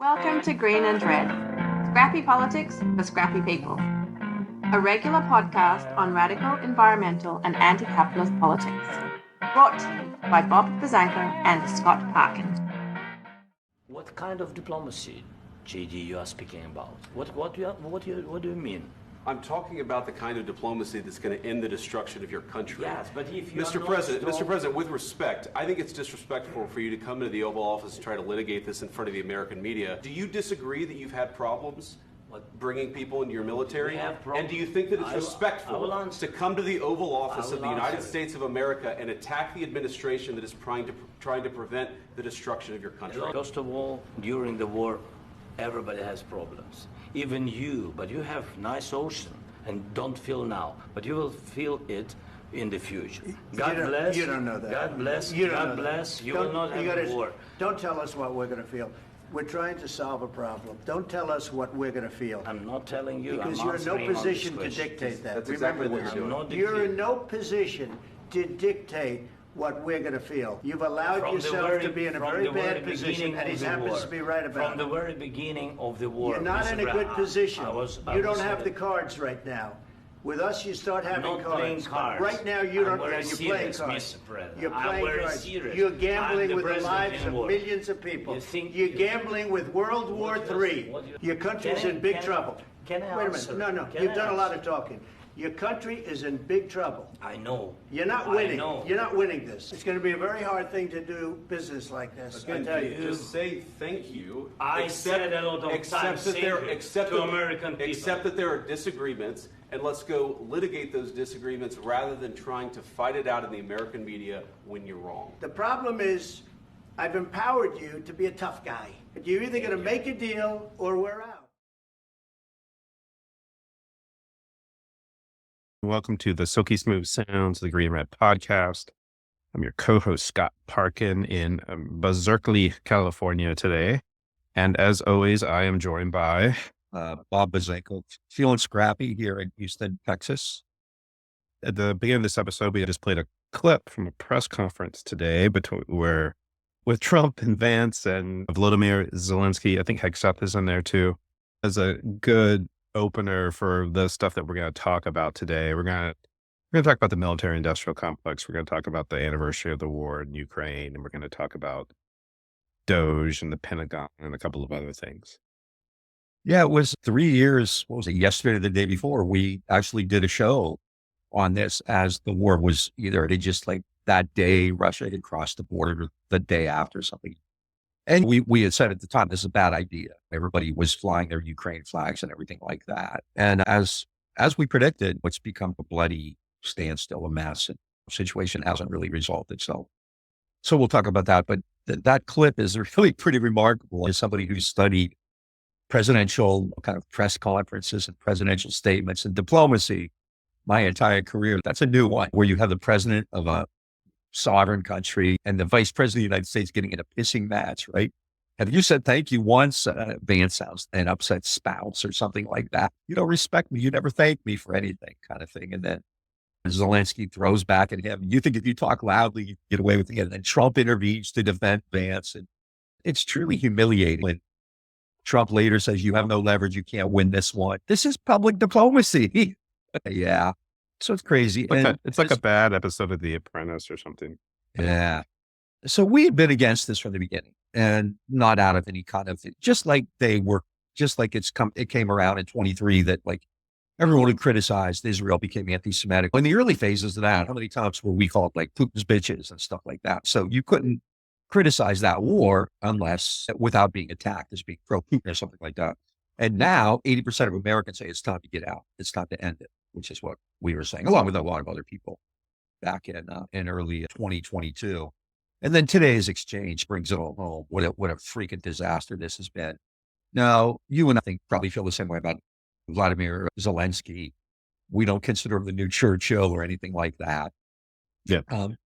Welcome to Green and Red, scrappy politics for scrappy people. A regular podcast on radical, environmental and anti-capitalist politics. Brought to you by Bob Bazanko and Scott Parkin. What kind of diplomacy, J.D., you are speaking about? What do you mean? I'm talking about the kind of diplomacy that's going to end the destruction of your country. Yes, but if you Mr. President, with respect, I think it's disrespectful for you to come into the Oval Office and try to litigate this in front of the American media. Do you disagree that you've had problems bringing people into your military? And do you think that it's respectful to come to the Oval Office of the United States of America and attack the administration that is trying to prevent the destruction of your country? First of all, during the war, everybody has problems. Even you, but you have nice ocean and don't feel now, but you will feel it in the future. God bless. You don't know that. God bless. You don't God know bless. That. You will not have a war. Don't tell us what we're going to feel. We're trying to solve a problem. Don't tell us what we're going to feel. I'm not telling you. Because I'm you're in no answering on position this to question. dictate that. That's Remember exactly what this. you're doing. You're in no position to dictate what we're going to feel. You've allowed yourself to be in a very bad position, and he happens to be right about it. From the very beginning of the war. You're not in a good position. You don't have the cards. cards right now. With us, you start having not cards. playing cards. Right now, you don't. I'm very You're serious, playing cards. Mr. President. You're I'm playing very cards. serious. You're I'm gambling the with the president lives in of war. millions of people. You think You're you- gambling with World War III. Your country's in big trouble. Can I Wait a answer? minute. No. Can You've I done a lot answer? of talking. Your country is in big trouble. I know. You're not I winning. know. You're not winning this. It's going to be a very hard thing to do business like this. I tell you. Just say thank you. I said a lot of times thank you to American people. Accept that there are disagreements, and let's go litigate those disagreements rather than trying to fight it out in the American media when you're wrong. The problem is, I've empowered you to be a tough guy. You're either going to make a deal or we're out. Welcome to the Silky Smooth Sounds of the Green Red Podcast. I'm your co-host, Scott Parkin, in Berkeley, California today. And as always, I am joined by Bob Bazanko, feeling scrappy here in Houston, Texas. At the beginning of this episode, we just played a clip from a press conference today with Trump and Vance and Volodymyr Zelensky. I think Hexup is in there too, as a good opener for the stuff that we're going to talk about today. We're going to talk about the military industrial complex. We're going to talk about the anniversary of the war in Ukraine, and we're going to talk about DOGE and the Pentagon and a couple of other things. Yeah, it was 3 years. What was it? Yesterday or the day before, we actually did a show on this as the war was either it just like that day Russia had crossed the border, or the day after something. And we had said at the time, this is a bad idea. Everybody was flying their Ukraine flags and everything like that. And as we predicted, it's become a bloody standstill, a mess, and the situation hasn't really resolved itself. So we'll talk about that. But that clip is really pretty remarkable as somebody who studied presidential kind of press conferences and presidential statements and diplomacy my entire career. That's a new one where you have the president of a sovereign country and the vice president of the United States getting in a pissing match, right? Have you said thank you once? Vance sounds an upset spouse or something like that. You don't respect me. You never thank me for anything, kind of thing. And then Zelensky throws back at him. You think if you talk loudly, you get away with it. And then Trump intervenes to defend Vance. And it's truly humiliating when Trump later says, you have no leverage. You can't win this one. This is public diplomacy. Yeah. So it's crazy. It's like a bad episode of The Apprentice or something. Yeah. So we had been against this from the beginning and not out of any kind of, just like it came around in 23 that like everyone who criticized Israel became anti-Semitic. In the early phases of that, how many times were we called like Putin's bitches and stuff like that? So you couldn't criticize that war unless without being attacked as being pro-Putin or something like that. And now 80% of Americans say it's time to get out. It's time to end it, which is what we were saying, along with a lot of other people back in early 2022. And then today's exchange brings it all home. What a freaking disaster this has been. Now, you and I think probably feel the same way about Volodymyr Zelensky. We don't consider him the new Churchill or anything like that. Yeah.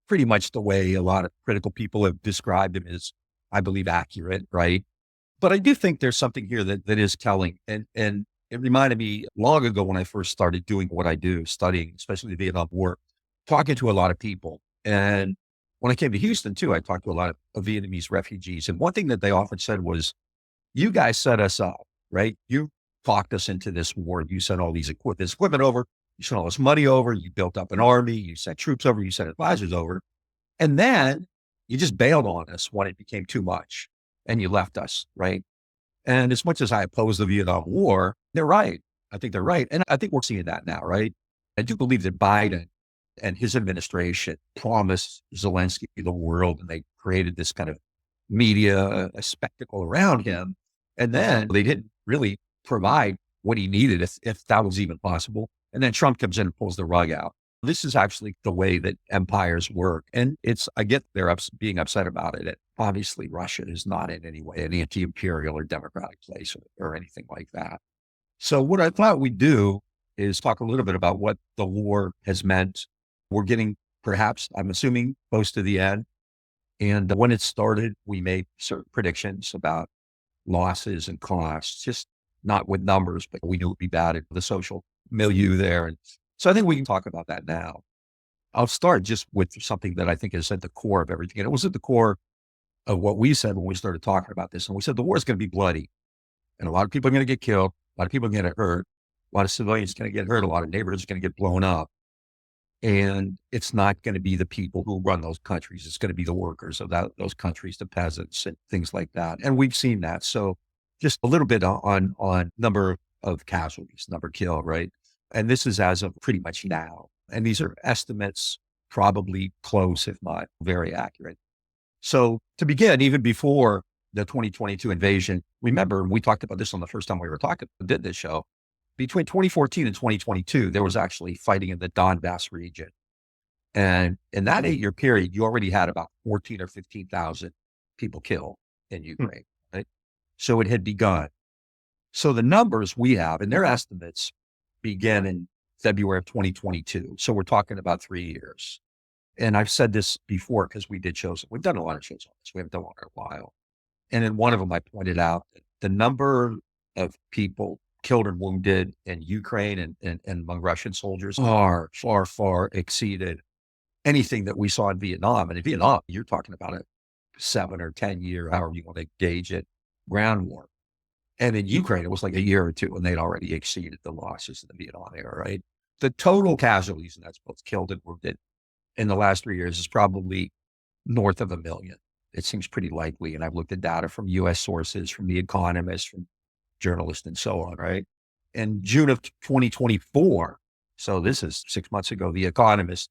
Pretty much the way a lot of critical people have described him is, I believe, accurate, right? But I do think there's something here that is telling. And it reminded me long ago when I first started doing what I do, studying, especially the Vietnam War, talking to a lot of people. And when I came to Houston too, I talked to a lot of Vietnamese refugees. And one thing that they often said was, you guys set us up, right? You talked us into this war. You sent all this equipment over. You sent all this money over. You built up an army. You sent troops over. You sent advisors over. And then you just bailed on us when it became too much and you left us, right? And as much as I oppose the Vietnam War, they're right. I think they're right. And I think we're seeing that now, right? I do believe that Biden and his administration promised Zelensky the world, and they created this kind of media a spectacle around him. And then they didn't really provide what he needed, if that was even possible. And then Trump comes in and pulls the rug out. This is actually the way that empires work. And I get they're being upset about it. And obviously, Russia is not in any way an anti-imperial or democratic place or anything like that. So what I thought we'd do is talk a little bit about what the war has meant. We're getting, perhaps, I'm assuming, close to the end. And when it started, we made certain predictions about losses and costs, just not with numbers, but we knew it would be bad at the social milieu there. And so I think we can talk about that now. I'll start just with something that I think is at the core of everything. And it was at the core of what we said when we started talking about this. And we said the war is going to be bloody. And a lot of people are going to get killed. A lot of people are going to get hurt. A lot of civilians are going to get hurt. A lot of neighborhoods are going to get blown up. And it's not going to be the people who run those countries. It's going to be the workers of those countries, the peasants and things like that. And we've seen that. So just a little bit on number of casualties, number killed, right? And this is as of pretty much now. And these are estimates, probably close, if not very accurate. So to begin, even before the 2022 invasion, remember, we talked about this on the first time we did this show. Between 2014 and 2022, there was actually fighting in the Donbass region. And in that 8-year period, you already had about 14 or 15,000 people killed in Ukraine, right? So it had begun. So the numbers we have, and their estimates, began in February of 2022. So we're talking about 3 years. And I've said this before because we did shows. We've done a lot of shows on this. We haven't done one in a while. And in one of them, I pointed out that the number of people killed and wounded in Ukraine and among Russian soldiers far, far, far exceeded anything that we saw in Vietnam. And in Vietnam, you're talking about a 7 or 10 year, however you want to gauge it, ground war. And in Ukraine, it was like a year or two, and they'd already exceeded the losses in the Vietnam era, right? The total casualties, and that's both killed and wounded, in the last 3 years is probably north of 1 million. It seems pretty likely. And I've looked at data from U.S. sources, from The Economist, from journalists, and so on, right? In June of 2024, so this is 6 months ago, The Economist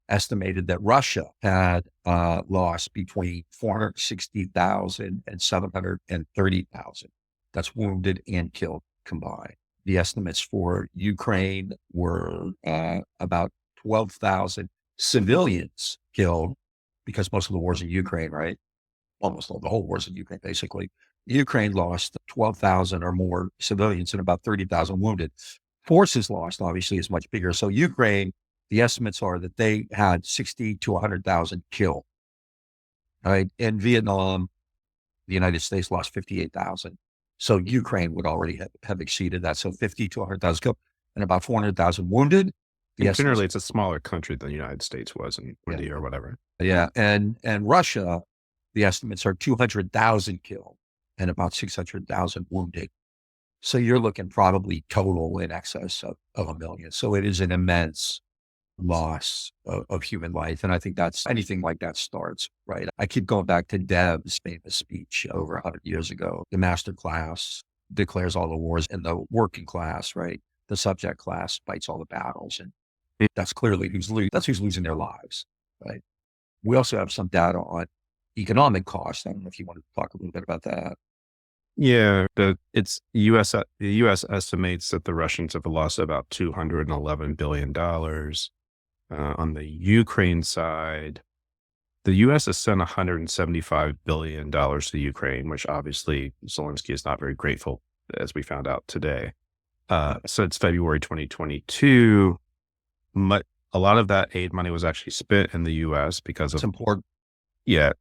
estimated that Russia had lost between 460,000 and 730,000. That's wounded and killed combined. The estimates for Ukraine were about 12,000 civilians killed, because most of the wars in Ukraine, right? Almost all the whole wars in Ukraine, basically. Ukraine lost 12,000 or more civilians and about 30,000 wounded. Forces lost, obviously, is much bigger. So Ukraine, the estimates are that they had 60 to 100,000 killed. Right? In Vietnam, the United States lost 58,000. So Ukraine would already have exceeded that. So 50 to 100,000 killed and about 400,000 wounded. Generally, it's a smaller country than the United States was in India or whatever. Yeah. And Russia, the estimates are 200,000 killed and about 600,000 wounded. So you're looking probably total in excess of 1 million. So it is an immense loss of human life. And I think that's anything like that starts, right? I keep going back to Deb's famous speech over 100 years ago. The master class declares all the wars, and the working class, right? The subject class fights all the battles. And that's clearly who's losing their lives, right? We also have some data on economic costs. I don't know if you want to talk a little bit about that. Yeah, the U.S. estimates that the Russians have lost about $211 billion. On the Ukraine side, the U.S. has sent $175 billion to Ukraine, which obviously Zelensky is not very grateful, as we found out today. Since February 2022, a lot of that aid money was actually spent in the U.S. because of— It's important. Yeah.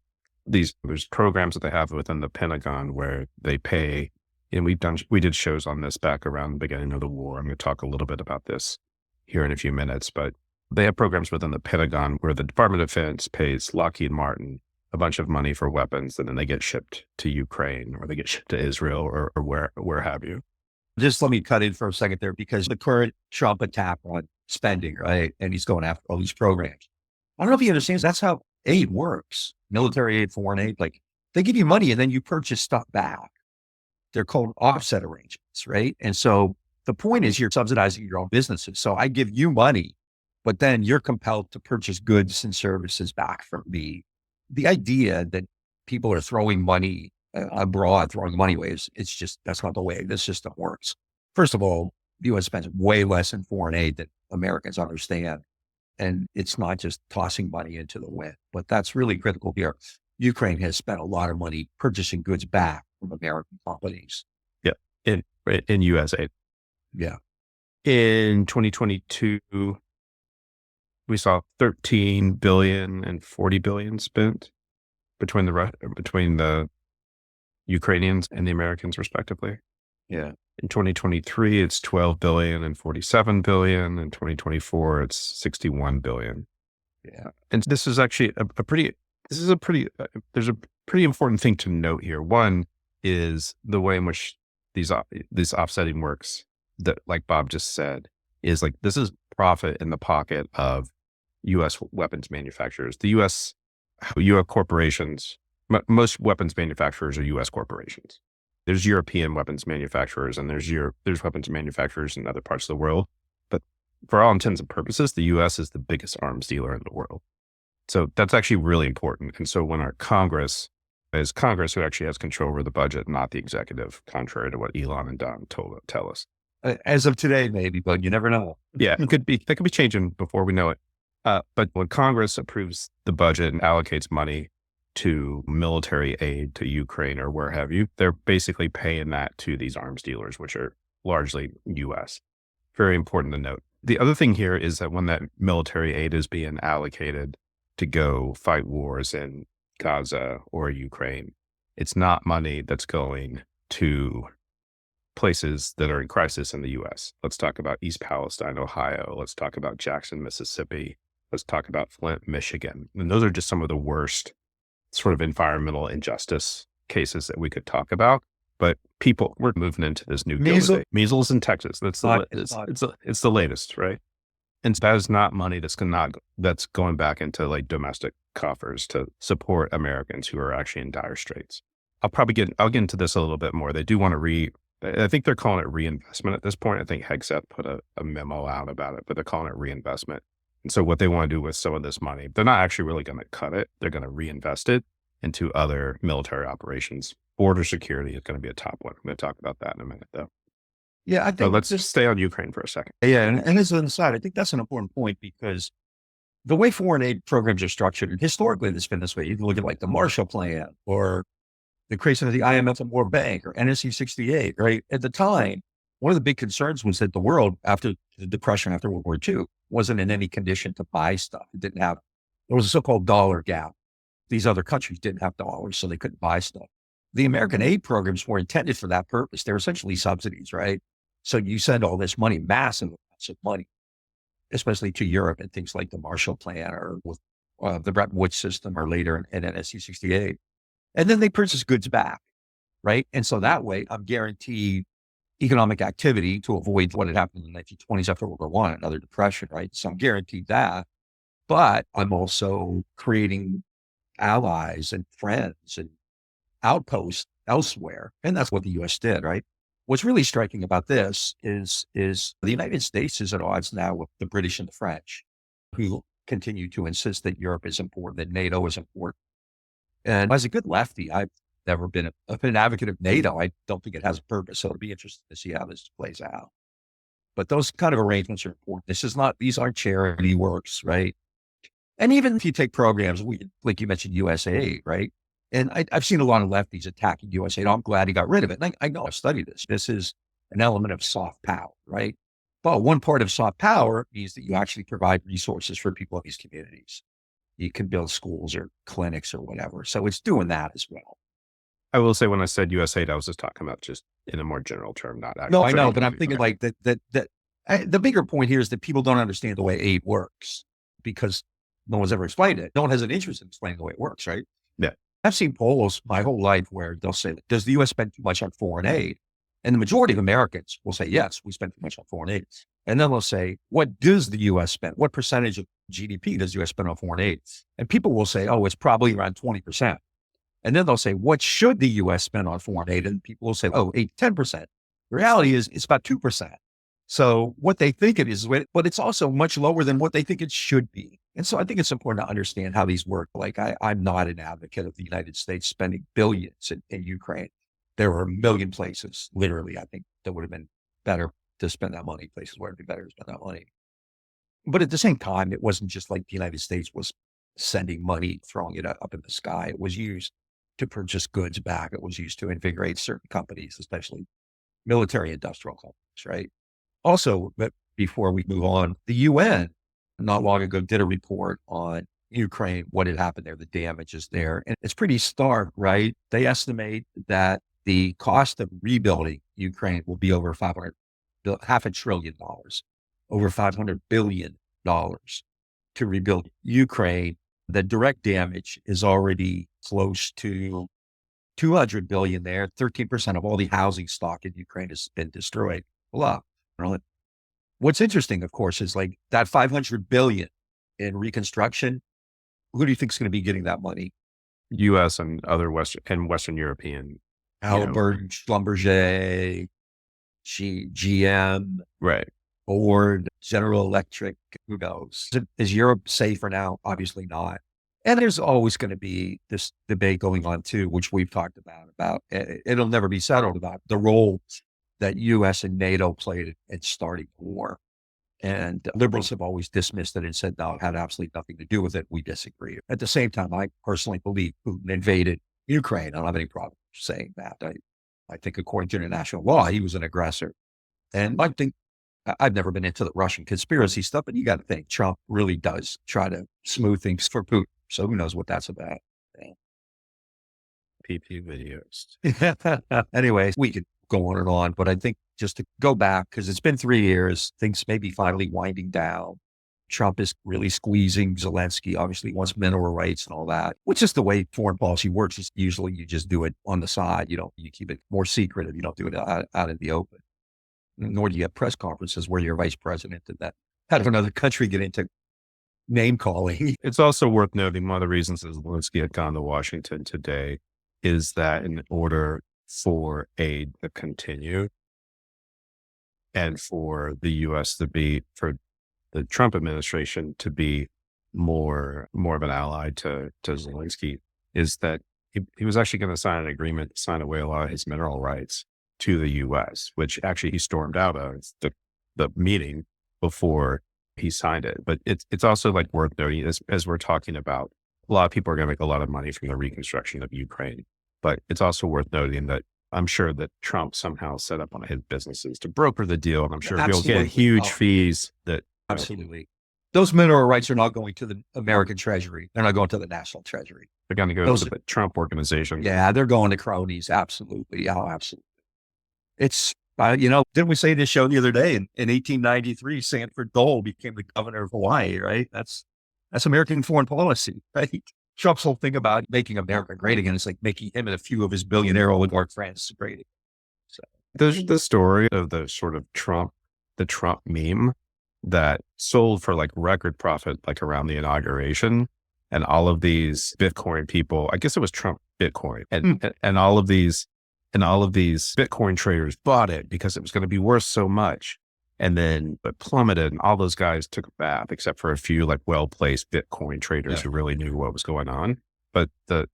There's programs that they have within the Pentagon where they pay, and we did shows on this back around the beginning of the war. I'm going to talk a little bit about this here in a few minutes, but they have programs within the Pentagon where the Department of Defense pays Lockheed Martin a bunch of money for weapons, and then they get shipped to Ukraine or they get shipped to Israel or where have you. Just let me cut in for a second there, because the current Trump attack on spending, right? And he's going after all these programs. I don't know if he understands that's how aid works. Military aid, foreign aid, like they give you money and then you purchase stuff back. They're called offset arrangements, right? And so the point is you're subsidizing your own businesses. So I give you money, but then you're compelled to purchase goods and services back from me. The idea that people are throwing money abroad, throwing money away, it's just, that's not the way this system works. First of all, the U.S. spends way less in foreign aid than Americans understand. And it's not just tossing money into the wind, but that's really critical here. Ukraine has spent a lot of money purchasing goods back from American companies. Yeah, in U.S. aid. Yeah. In 2022, we saw 13 billion and 40 billion spent between the Ukrainians and the Americans, respectively. Yeah. In 2023, it's 12 billion and 47 billion. In 2024, it's 61 billion. Yeah. And this is actually there's a pretty important thing to note here. One is the way in which these offsetting works, that, like Bob just said, is like, this is profit in the pocket of U.S. weapons manufacturers. The U.S. corporations, most weapons manufacturers are U.S. corporations. There's European weapons manufacturers and there's weapons manufacturers in other parts of the world. But for all intents and purposes, the U.S. is the biggest arms dealer in the world. So that's actually really important. And so when our Congress who actually has control over the budget, not the executive, contrary to what Elon and Don tell us. As of today, maybe, but you never know. Yeah, that could be changing before we know it. But when Congress approves the budget and allocates money to military aid to Ukraine or where have you, they're basically paying that to these arms dealers, which are largely U.S. Very important to note. The other thing here is that when that military aid is being allocated to go fight wars in Gaza or Ukraine, it's not money that's going to places that are in crisis in the U.S. Let's talk about East Palestine, Ohio. Let's talk about Jackson, Mississippi. Let's talk about Flint, Michigan. And those are just some of the worst sort of environmental injustice cases that we could talk about. But we're moving into this new measles in Texas. It's the latest, right? And that is not money that's going back into like domestic coffers to support Americans who are actually in dire straits. I'll get into this a little bit more. They do want to I think they're calling it reinvestment at this point. I think Hegseth put a memo out about it, but they're calling it reinvestment. And so what they want to do with some of this money, they're not actually really going to cut it. They're going to reinvest it into other military operations. Border security is going to be a top one. I'm going to talk about that in a minute, though. Yeah, I think. But let's just stay on Ukraine for a second. Yeah, and as an aside, I think that's an important point, because the way foreign aid programs are structured, and historically it's been this way. You can look at like the Marshall Plan or the creation of the IMF and World Bank or NSC 68, right? At the time, one of the big concerns was that the world, after the Depression, after World War II, wasn't in any condition to buy stuff. There was a so-called dollar gap. These other countries didn't have dollars, so they couldn't buy stuff. The American aid programs were intended for that purpose. They're essentially subsidies, right? So you send all this money, massive amounts of money, especially to Europe and things like the Marshall Plan or with the Bretton Woods system or later in NSC 68. And then they purchase goods back, right? And so that way I'm guaranteed economic activity to avoid what had happened in the 1920s after World War I, another depression, right? So I'm guaranteed that, but I'm also creating allies and friends and outposts elsewhere. And that's what the U.S. did, right? What's really striking about this is the United States is at odds now with the British and the French, who continue to insist that Europe is important, that NATO is important. And as a good lefty, I've never been an advocate of NATO. I don't think it has a purpose. So it'll be interesting to see how this plays out. But those kind of arrangements are important. These aren't charity works, right? And even if you take programs, like you mentioned, USAID, right? And I've seen a lot of lefties attacking USAID. I'm glad he got rid of it. And I know I've studied this. This is an element of soft power, right? But one part of soft power means that you actually provide resources for people in these communities. You can build schools or clinics or whatever. So it's doing that as well. I will say when I said USAID, I was just talking about just in a more general term, not actually. No, I know, but I'm thinking like that the bigger point here is that people don't understand the way aid works because no one's ever explained it. No one has an interest in explaining the way it works, right? Yeah. I've seen polls my whole life where they'll say, does the U.S. spend too much on foreign aid? And the majority of Americans will say, yes, we spend too much on foreign aid. And then they'll say, what does the U.S. spend? What percentage of GDP does the U.S. spend on foreign aid? And people will say, oh, it's probably around 20%. And then they'll say, what should the U.S. spend on foreign aid? And people will say, oh, 10%. The reality is it's about 2%. So what they think it is, but it's also much lower than what they think it should be. And so I think it's important to understand how these work. Like I'm not an advocate of the United States spending billions in Ukraine. There are a million places, literally, I think that would have been better to spend that money, places where it'd be better to spend that money. But at the same time, it wasn't just like the United States was sending money, throwing it up in the sky. It was used to purchase goods back. It was used to invigorate certain companies, especially military industrial companies, right? Also, but before we move on, the UN not long ago did a report on Ukraine, what had happened there, the damages there. And it's pretty stark, right? They estimate that the cost of rebuilding Ukraine will be over $500 billion, over $500 billion to rebuild Ukraine. The direct damage is already close to $200 billion there. 13% of all the housing stock in Ukraine has been destroyed. Well, what's interesting, of course, is like that $500 billion in reconstruction. Who do you think is going to be getting that money? U.S. and other Western European. Halliburton, Schlumberger, GM, right? Ford, General Electric. Who knows? Is Europe safer now? Obviously not. And there's always going to be this debate going on too, which we've talked about. It'll never be settled about the role that U.S. and NATO played in starting the war. And liberals have always dismissed it and said, no, it had absolutely nothing to do with it. We disagree. At the same time, I personally believe Putin invaded Ukraine. I don't have any problem saying that. I think according to international law, he was an aggressor. And I think I've never been into the Russian conspiracy stuff, but you got to think Trump really does try to smooth things for Putin. So who knows what that's about. PP videos. Anyways, we could go on and on, but I think just to go back, because it's been 3 years, things may be finally winding down. Trump is really squeezing Zelensky, obviously wants mineral rights and all that, which is the way foreign policy works. Is usually you just do it on the side. You keep it more secretive. You don't do it out in the open. Nor do you have press conferences where you're vice president and that out of another country get into name calling. It's also worth noting one of the reasons that Zelensky had gone to Washington today is that in order for aid to continue and for the U.S. for the Trump administration to be more of an ally to Zelensky, is that he was actually going to sign an agreement, sign away a lot of his mineral rights to the U.S., which actually he stormed out of the meeting before he signed it. But it's also like worth noting, as we're talking about, a lot of people are going to make a lot of money from the reconstruction of Ukraine. But it's also worth noting that I'm sure that Trump somehow set up on his businesses to broker the deal. And I'm sure he'll get huge fees that. Absolutely. Those mineral rights are not going to the American Treasury. They're not going to the National Treasury. They're going to go to the Trump organization. Yeah, they're going to cronies. Absolutely. Oh, absolutely. It's, didn't we say this show the other day? In 1893, Sanford Dole became the governor of Hawaii, right? That's American foreign policy, right? Trump's whole thing about making America great again is like making him and a few of his billionaire oligarch friends great again. So there's the story of the sort of the Trump meme that sold for like record profit, like around the inauguration, and all of these Bitcoin people, I guess it was Trump Bitcoin, and all of these Bitcoin traders bought it because it was going to be worth so much. And then it plummeted and all those guys took a bath, except for a few like well-placed Bitcoin traders who really knew what was going on. But the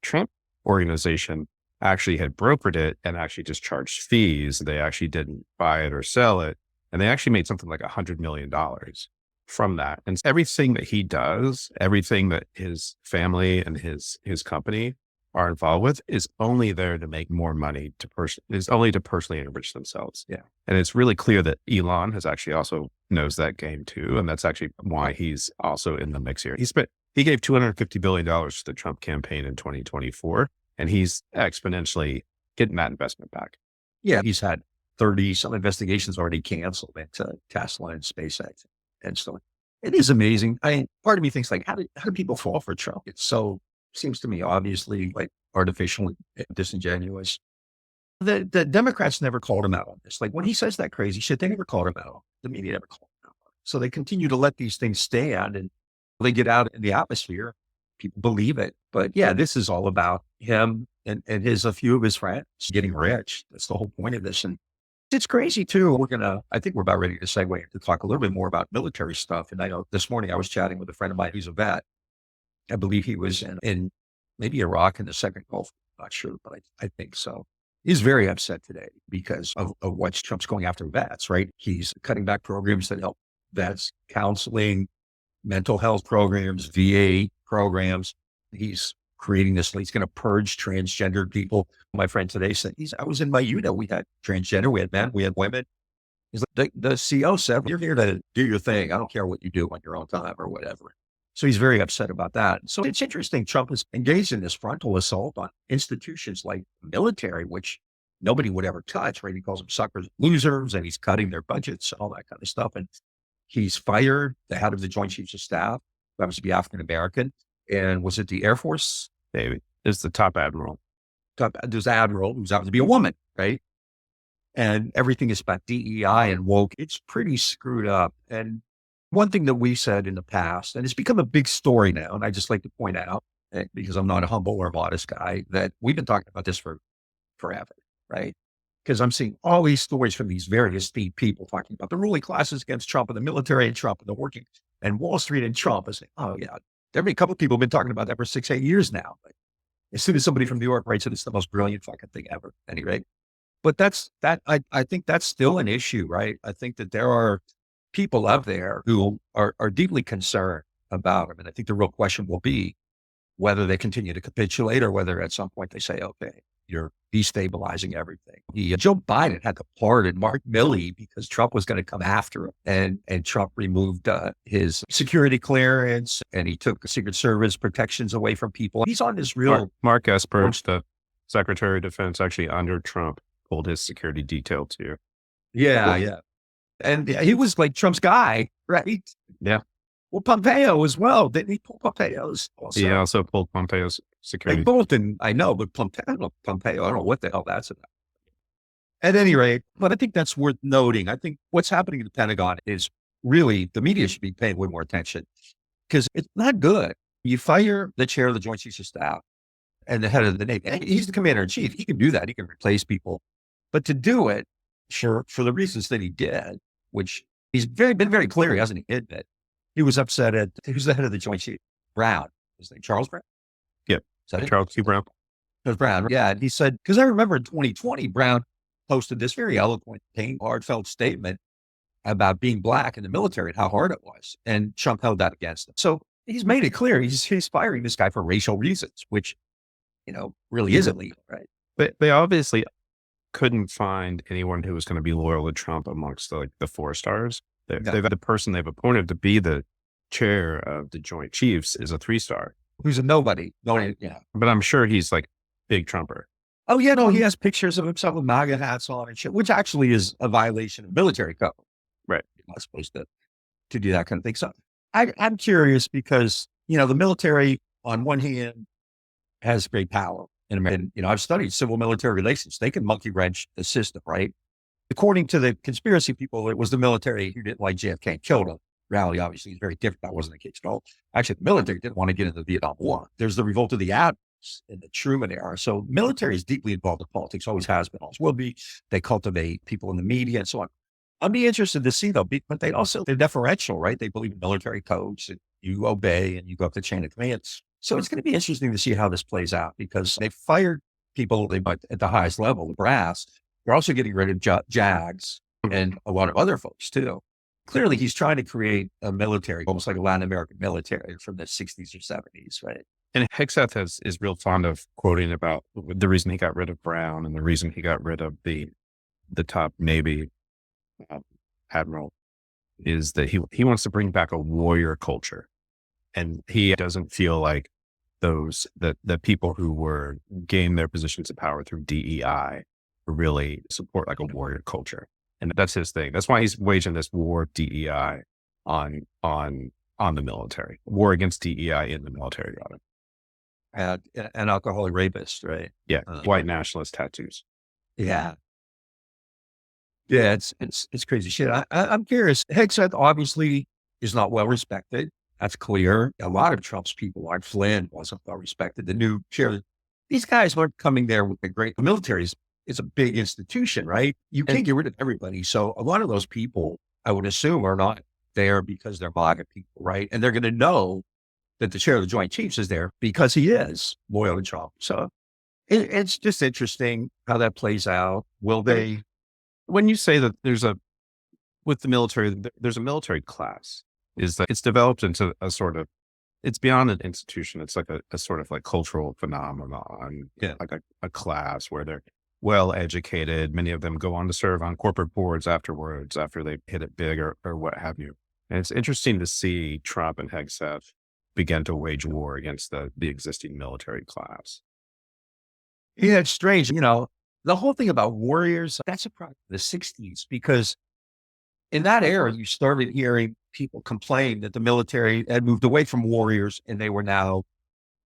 Trump organization actually had brokered it and actually just charged fees. They actually didn't buy it or sell it. And they actually made something like $100 million from that. And everything that he does, everything that his family and his company are involved with is only there to make more money is only to personally enrich themselves. Yeah. And it's really clear that Elon has actually also knows that game too. And that's actually why he's also in the mix here. He gave $250 billion to the Trump campaign in 2024, and he's exponentially getting that investment back. Yeah. He's had 30 some investigations already canceled into Tesla and SpaceX. And so it is amazing. Part of me thinks like, how do people fall for Trump? It's so seems to me obviously like artificially disingenuous. The Democrats never called him out on this. Like when he says that crazy shit, they never called him out. The media never called him out. So they continue to let these things stand and they get out in the atmosphere. People believe it. But yeah, this is all about him and a few of his friends getting rich. That's the whole point of this. And it's crazy too. I think we're about ready to segue to talk a little bit more about military stuff. And I know this morning I was chatting with a friend of mine who's a vet. I believe he was in maybe Iraq in the second Gulf. I'm not sure, but I think so. He's very upset today because of what Trump's going after vets, right? He's cutting back programs that help vets, counseling, mental health programs, VA programs. He's creating this, he's going to purge transgender people. My friend today said, I was in my unit. We had transgender, we had men, we had women. He's like, the CO said, you're here to do your thing. I don't care what you do on your own time or whatever. So he's very upset about that. So it's interesting. Trump is engaged in this frontal assault on institutions like military, which nobody would ever touch, right? He calls them suckers, losers, and he's cutting their budgets, all that kind of stuff. And he's fired the head of the Joint Chiefs of Staff, who happens to be African-American. And was it the Air Force? David is the top admiral. There's the admiral who's happens to be a woman, right? And everything is about DEI and woke. It's pretty screwed up. And one thing that we said in the past, and it's become a big story now, and I just like to point out, because I'm not a humble or modest guy, that we've been talking about this for forever, right? Because I'm seeing all these stories from these very esteemed people talking about the ruling classes against Trump and the military and Trump and the working and Wall Street and Trump. I say, oh yeah, there have been a couple of people have been talking about that for 6-8 years now. But as soon as somebody from New York writes it, it's the most brilliant fucking thing ever. At any rate. But I think that's still an issue, right? I think that there are people out there who are deeply concerned about him. And I think the real question will be whether they continue to capitulate or whether at some point they say, okay, you're destabilizing everything. Joe Biden had to pardon Mark Milley because Trump was going to come after him. And Trump removed his security clearance and he took the Secret Service protections away from people. He's on this real... Mark Esper, the Secretary of Defense, actually under Trump, pulled his security detail too. Yeah. And he was like Trump's guy, right? Yeah. Well, Pompeo as well. Didn't he pull Pompeo's also? He also pulled Pompeo's security. They both didn't, I know, but Pompeo, I don't know what the hell that's about. At any rate, but I think that's worth noting. I think what's happening in the Pentagon is really, the media should be paying way more attention because it's not good. You fire the chair of the Joint Chiefs of Staff and the head of the Navy. He's the commander in chief. He can do that. He can replace people. But to do it, sure, for the reasons that he did, which he's been very clear, he hasn't hidden it. He was upset at, who's the head of the Joint Chiefs? Brown. His name, Charles Brown? Yep. Charles Q. Brown. Charles Brown. Yeah. And he said, because I remember in 2020, Brown posted this very eloquent, heartfelt statement about being black in the military and how hard it was. And Trump held that against him. So he's made it clear he's firing this guy for racial reasons, which, really is illegal, right? But they obviously couldn't find anyone who was going to be loyal to Trump amongst the 4-stars. They've had the person they've appointed to be the chair of the Joint Chiefs is a 3-star. Who's a nobody. Yeah. But I'm sure he's like big Trumper. Oh, yeah, no, he has pictures of himself with MAGA hats on and shit, which actually is a violation of military code. Right. You're not supposed to do that kind of thing. So I'm curious because, the military on one hand has great power in America. And, I've studied civil military relations. They can monkey wrench the system, right? According to the conspiracy people, it was the military who didn't like JFK and killed him. Reality, obviously, is very different. That wasn't the case at all. Actually, the military didn't want to get into the Vietnam War. There's the revolt of the admirals in the Truman era. So military is deeply involved in politics, always has been, always will be. They cultivate people in the media and so on. I'd be interested to see, though, but they're deferential, right? They believe in military codes and you obey and you go up the chain of commands. So it's going to be interesting to see how this plays out because they fired people at the highest level, the brass. They're also getting rid of JAGs and a lot of other folks, too. Clearly, he's trying to create a military, almost like a Latin American military from the 60s or 70s, right? And Hegseth is real fond of quoting about the reason he got rid of Brown and the reason he got rid of the top Navy admiral is that he wants to bring back a warrior culture. And he doesn't feel like the people who were gained their positions of power through DEI really support like a warrior culture. And that's his thing. That's why he's waging this war of DEI on the military, war against DEI in the military, rather. and an alcoholic rapist, right? Yeah, white nationalist tattoos. Yeah. Yeah, it's crazy shit. I'm curious. Hegseth obviously is not well respected. That's clear. A lot of Trump's people, like Flynn, wasn't well respected. The new chair, these guys weren't coming there with the great. The military is a big institution, right? You can't get rid of everybody. So a lot of those people, I would assume, are not there because they're MAGA people, right? And they're going to know that the chair of the Joint Chiefs is there because he is loyal to Trump. So it's just interesting how that plays out. Will they? When you say that with the military, there's a military class, is that it's developed into a sort of, it's beyond an institution. It's like a sort of like cultural phenomenon, like a class where they're well educated. Many of them go on to serve on corporate boards afterwards, after they hit it big or what have you. And it's interesting to see Trump and Hegseth begin to wage war against the existing military class. Yeah, it's strange. The whole thing about warriors, that's a product of the 60s, because in that era, you started hearing people complain that the military had moved away from warriors and they were now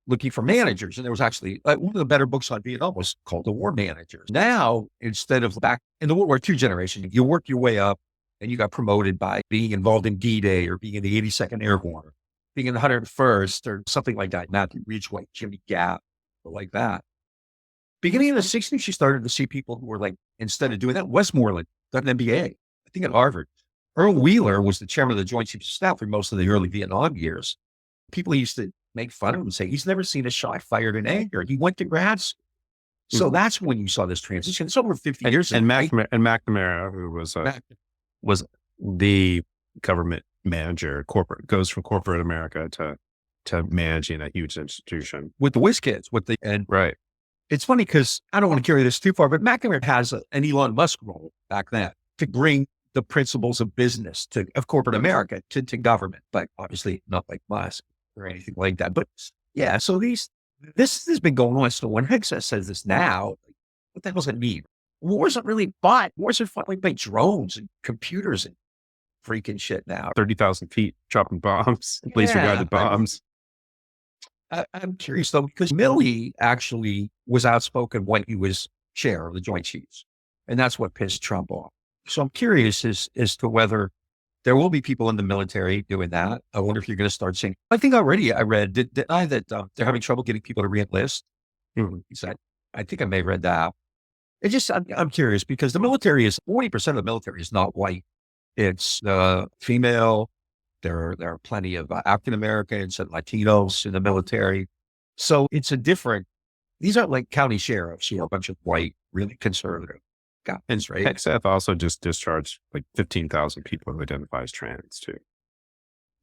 looking for managers. And there was actually one of the better books on Vietnam was called The War Managers. Now, instead of back in the World War II generation, you work your way up and you got promoted by being involved in D-Day or being in the 82nd Airborne, being in the 101st or something like that. Matthew Ridgway, Jimmy Gap, like that. Beginning in the 60s, you started to see people who were like, instead of doing that, Westmoreland got an MBA, I think at Harvard. Earl Wheeler was the chairman of the Joint Chiefs of Staff for most of the early Vietnam years. People used to make fun of him and say, he's never seen a shot fired in anger. He went to grad school. So that's when you saw this transition. It's over 50 years. And McNamara, who was the government manager, goes from corporate America to managing a huge institution. With the whiz kids, right. It's funny because I don't want to carry this too far, but McNamara has an Elon Musk role back then to bring the principles of business of corporate America to government, but obviously not like Musk or anything like that. But yeah, so this has been going on. So when Hegseth says this now, what the hell does it mean? Wars aren't really fought. Wars are fought like by drones and computers and freaking shit now. 30,000 feet dropping bombs, laser-guided bombs. I'm curious though, because Milley actually was outspoken when he was chair of the Joint Chiefs, and that's what pissed Trump off. So I'm curious as to whether there will be people in the military doing that. I wonder if you're going to start seeing. I think already I read that they're having trouble getting people to re-enlist. I think I may have read that. I'm curious because the military is 40% of the military is not white. It's female. There are plenty of African Americans and Latinos in the military. So it's these aren't like county sheriffs who are a bunch of white, really conservative guys, right? Hegseth also just discharged like 15,000 people who identify as trans too.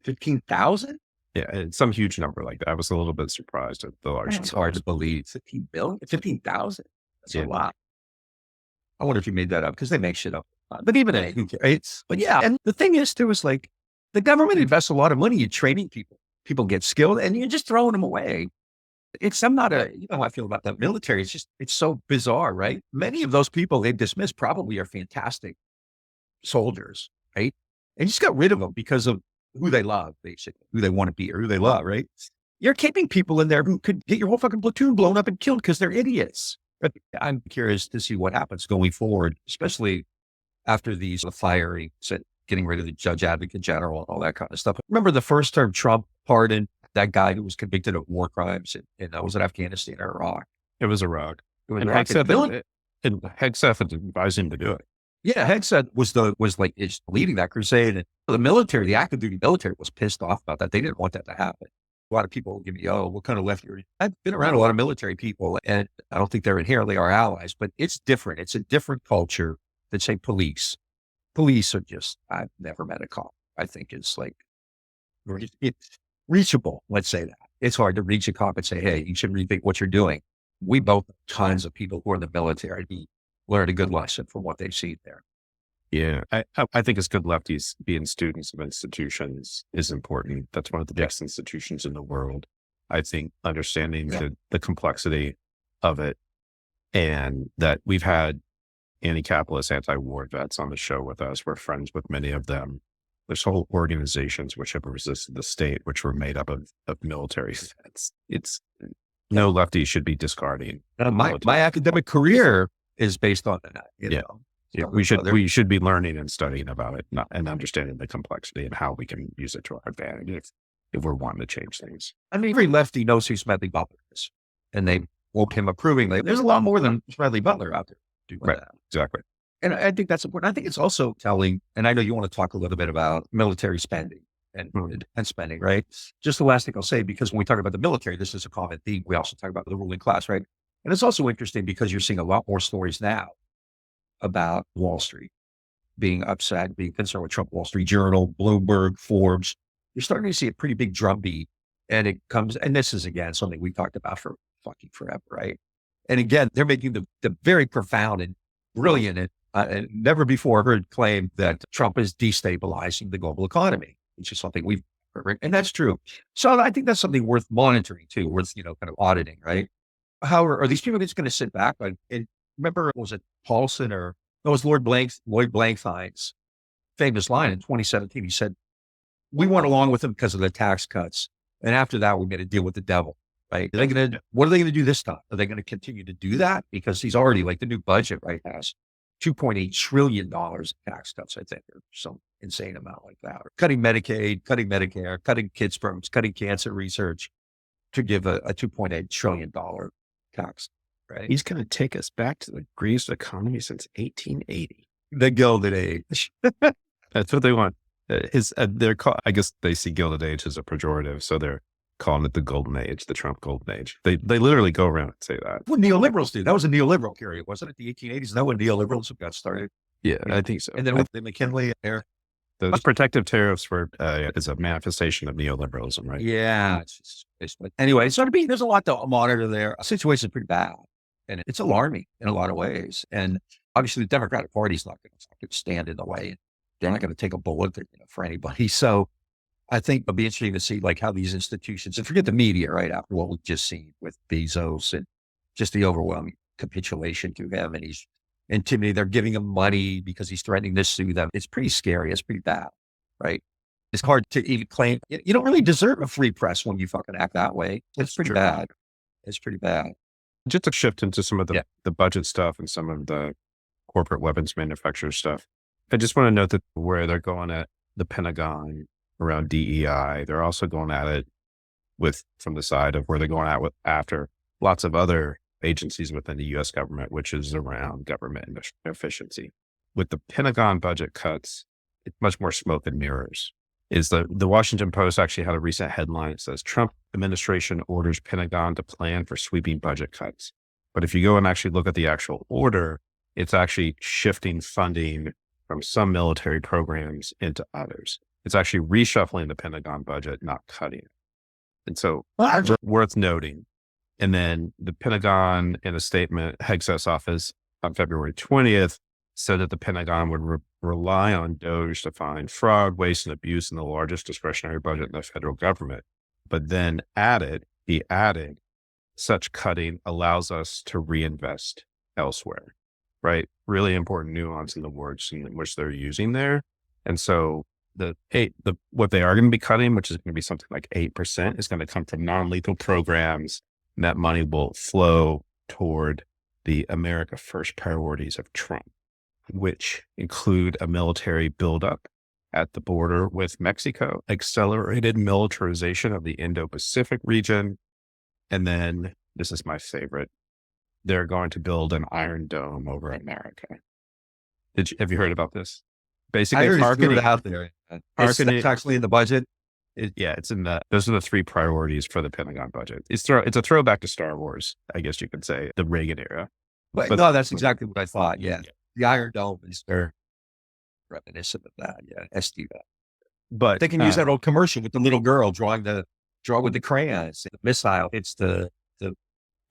15,000? Yeah, it's some huge number like that. I was a little bit surprised at the large. It's hard to believe. 15 billion? 15,000? That's a lot. I wonder if you made that up because they make shit up. But even who cares? But yeah, and the thing is too, is like the government invests a lot of money in training people. People get skilled and you're just throwing them away. You know how I feel about the military. It's so bizarre, right? Many of those people they've dismissed probably are fantastic soldiers, right? And just got rid of them because of who they love, basically, who they want to be or who they love, right? You're keeping people in there who could get your whole fucking platoon blown up and killed because they're idiots. But I'm curious to see what happens going forward, especially after these firings and getting rid of the judge advocate general and all that kind of stuff. Remember the first term Trump pardoned that guy who was convicted of war crimes in was it Afghanistan or Iraq? It was Iraq. And Hegseth advised him to do it. Yeah, Hegseth was leading that crusade. And the military, the active duty military was pissed off about that. They didn't want that to happen. A lot of people give me, what kind of left you're in? I've been around a lot of military people and I don't think they're inherently our allies, but it's different. It's a different culture than say police. Police are I've never met a cop. I think it's reachable. Let's say that. It's hard to reach a cop and say, hey, you should rethink what you're doing. We both have tons of people who are in the military learn a good lesson from what they've seen there. Yeah. I think as good lefties, being students of institutions is important. That's one of the biggest institutions in the world. I think understanding the complexity of it and that we've had anti-capitalist, anti-war vets on the show with us. We're friends with many of them. There's whole organizations which have resisted the state, which were made up of military vets. no lefty should be discarding. My academic career is based on that. You know? Yeah, we should be learning and studying about it and understanding the complexity and how we can use it to our advantage if we're wanting to change things. I mean, every lefty knows who Smedley Butler is, and they woke him approvingly. There's a lot more than Smedley Butler out there doing that. Exactly. And I think that's important. I think it's also telling, and I know you want to talk a little bit about military spending and spending, right? Just the last thing I'll say, because when we talk about the military, this is a common theme. We also talk about the ruling class, right? And it's also interesting because you're seeing a lot more stories now about Wall Street being upset, being concerned with Trump, Wall Street Journal, Bloomberg, Forbes. You're starting to see a pretty big drumbeat. And it comes, and this is again, something we talked about for fucking forever, right? And again, they're making the very profound and brilliant and never before heard claim that Trump is destabilizing the global economy, which is something we've heard. And that's true. So I think that's something worth monitoring too, worth, kind of auditing, right? How are these people just going to sit back? And remember, was it Paulson or it was Lloyd Blankfein's famous line in 2017? He said, "We went along with them because of the tax cuts. And after that, we made a deal with the devil." Right? What are they going to do this time? Are they going to continue to do that? Because he's already, like, the new budget, right, has $2.8 trillion in tax cuts, I think, or some insane amount like that. Or cutting Medicaid, cutting Medicare, cutting kids' programs, cutting cancer research to give a $2.8 trillion tax, right? He's going to take us back to the greatest economy since 1880. The Gilded Age. That's what they want. I guess they see Gilded Age as a pejorative, so they're calling it the Golden Age, the Trump Golden Age. They literally go around and say that. What neoliberals do. That was a neoliberal period, wasn't it? The 1880s. Is that when neoliberals got started? Yeah, I think so. And then with the McKinley era. Those protective tariffs is a manifestation of neoliberalism, right? Yeah. But anyway, so there's a lot to monitor there. The situation is pretty bad, and it's alarming in a lot of ways. And obviously the Democratic Party is not going to stand in the way. They're not going to take a bullet for anybody. So I think it'll be interesting to see how these institutions, and forget the media, right, after what we've just seen with Bezos and just the overwhelming capitulation to him, and he's intimidating. They're giving him money because he's threatening to sue them. It's pretty scary. It's pretty bad, right? It's hard to even claim. You don't really deserve a free press when you fucking act that way. It's pretty bad. It's pretty bad. Just to shift into some of the budget stuff and some of the corporate weapons manufacturer stuff, I just want to note that where they're going at the Pentagon around DEI, they're also going at it from the side of where they're going at after lots of other agencies within the U.S. government, which is around government efficiency. With the Pentagon budget cuts, it's much more smoke and mirrors. The Washington Post actually had a recent headline that says Trump administration orders Pentagon to plan for sweeping budget cuts. But if you go and actually look at the actual order, it's actually shifting funding from some military programs into others. It's actually reshuffling the Pentagon budget, not cutting it. And so worth noting. And then the Pentagon, in a statement, Hegseth's office on February 20th, said that the Pentagon would rely on DOGE to find fraud, waste, and abuse in the largest discretionary budget in the federal government. But then he added, such cutting allows us to reinvest elsewhere, right? Really important nuance in the words in which they're using there. And so what they are going to be cutting, which is going to be something like 8%, is going to come from non-lethal programs. And that money will flow toward the America First priorities of Trump, which include a military buildup at the border with Mexico, accelerated militarization of the Indo-Pacific region, and then, this is my favorite, they're going to build an Iron Dome over America. Have you heard about this? Basically, I heard it out there. It's actually in the budget. It's in those are the three priorities for the Pentagon budget. It's a throwback to Star Wars, I guess you could say, the Reagan era. But no, that's exactly what I thought. Yeah. The Iron Dome is very reminiscent of that. Yeah. SD that. But they can use that old commercial with the little girl draw with the crayons. The missile hits the.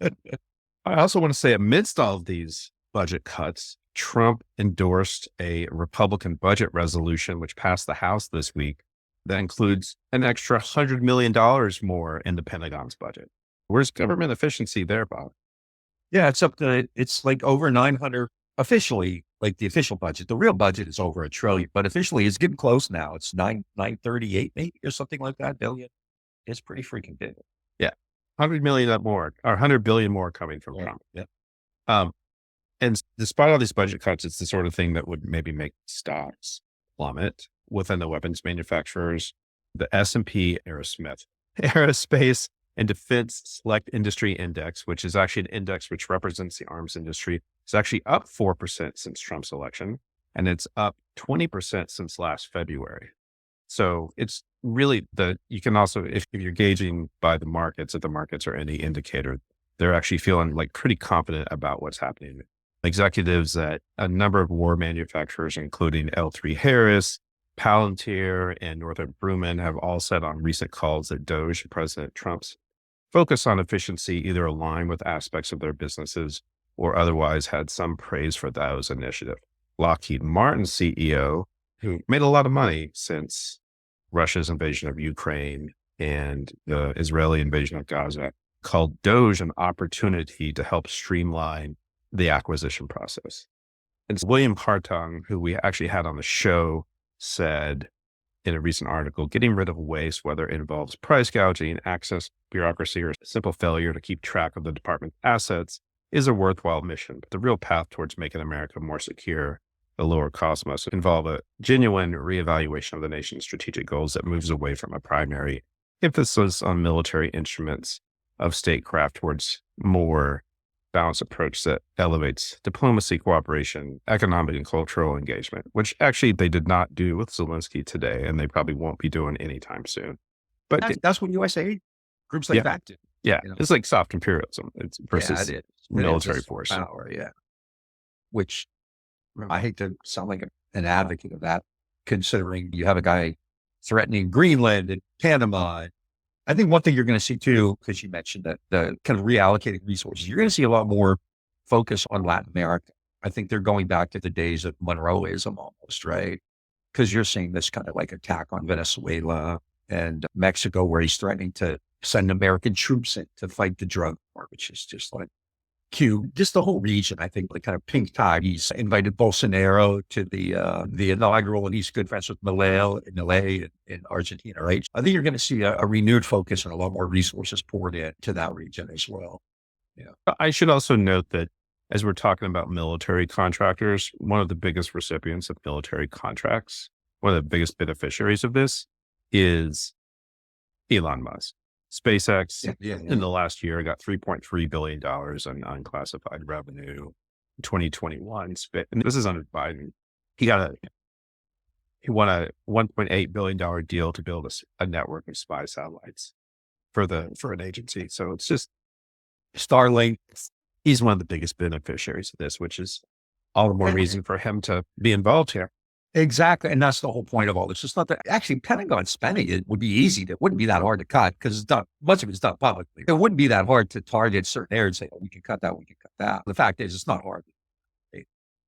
I also want to say, amidst all of these budget cuts, Trump endorsed a Republican budget resolution, which passed the House this week, that includes an extra $100 million more in the Pentagon's budget. Where's government efficiency there, Bob? Yeah, it's like over 900 officially, like the official budget. The real budget is over $1 trillion, but officially it's getting close now. It's 938 maybe or something like that billion. It's pretty freaking big. Yeah. 100 million more, or 100 billion more coming from Trump. Yeah. And despite all these budget cuts, it's the sort of thing that would maybe make stocks plummet within the weapons manufacturers. The S&P Aerospace and Defense Select Industry Index, which is actually an index which represents the arms industry, is actually up 4% since Trump's election, and it's up 20% since last February. So it's really you can also, if you're gauging by the markets, if the markets are any indicator, they're actually feeling like pretty confident about what's happening. Executives at a number of war manufacturers, including L3 Harris, Palantir, and Northrop Grumman, have all said on recent calls that DOGE and President Trump's focus on efficiency either align with aspects of their businesses or otherwise had some praise for those initiatives. Lockheed Martin's CEO, who made a lot of money since Russia's invasion of Ukraine and the Israeli invasion of Gaza, called DOGE an opportunity to help streamline the acquisition process. And William Hartung, who we actually had on the show, said in a recent article, getting rid of waste, whether it involves price gouging, access bureaucracy, or simple failure to keep track of the department's assets, is a worthwhile mission. But the real path towards making America more secure, a lower cost, must involve a genuine reevaluation of the nation's strategic goals that moves away from a primary emphasis on military instruments of statecraft towards more balanced approach that elevates diplomacy, cooperation, economic and cultural engagement, which actually they did not do with Zelensky today, and they probably won't be doing anytime soon. But that's what USA groups like that do. Yeah, it's like soft imperialism versus military force. Power, which I hate to sound like an advocate of that, considering you have a guy threatening Greenland and Panama. I think one thing you're going to see too, because you mentioned that the kind of reallocating resources, you're going to see a lot more focus on Latin America. I think they're going back to the days of Monroeism almost, right? Because you're seeing this kind of like attack on Venezuela and Mexico, where he's threatening to send American troops in to fight the drug war, which is just like Cuba, just the whole region. I think like kind of pink tide. He's invited Bolsonaro to the inaugural, and he's good friends with Milei in LA in Argentina, right? I think you're going to see a renewed focus and a lot more resources poured into that region as well. Yeah. I should also note that as we're talking about military contractors, one of the biggest recipients of military contracts, one of the biggest beneficiaries of this is Elon Musk. SpaceX in the last year got $3.3 billion in unclassified revenue. In 2021, and this is under Biden. He won a $1.8 billion deal to build a network of spy satellites for an agency. So it's just Starlink. He's one of the biggest beneficiaries of this, which is all the more reason for him to be involved here. Exactly. And that's the whole point of all this. It's not that actually Pentagon spending, it would be easy. It wouldn't be that hard to cut because it's done. Much of it's done publicly. It wouldn't be that hard to target certain areas and say, oh, we can cut that, we can cut that. The fact is, it's not hard.